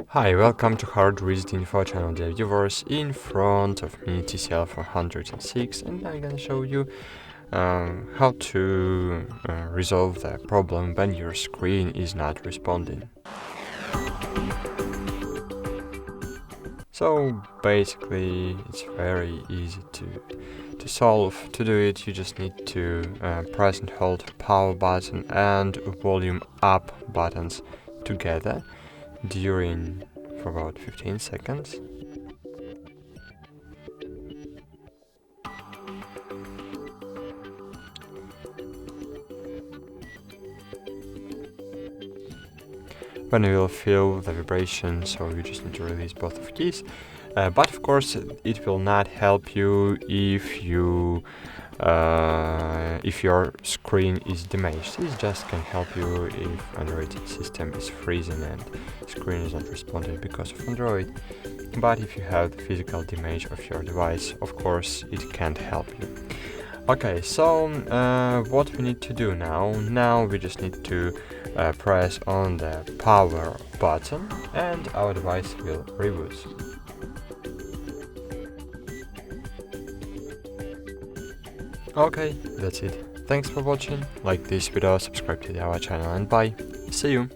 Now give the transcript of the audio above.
Hi, welcome to HardReset.Info channel, dear viewers. In front of me TCL 406, and I'm gonna show you how to resolve the problem when your screen is not responding. So basically it's very easy to solve. To do it, you just need to press and hold power button and volume up buttons together for about 15 seconds. When you will feel the vibration, so you just need to release both of keys. But of course, it will not help you if your screen is damaged. It just can help you if Android system is freezing and screen is not responding because of Android. But if you have the physical damage of your device, of course, it can't help you. Okay, so what we need to do now we just need to press on the power button and our device will reboot. Okay, that's it. Thanks for watching, like this video, subscribe to our channel, and bye. See you!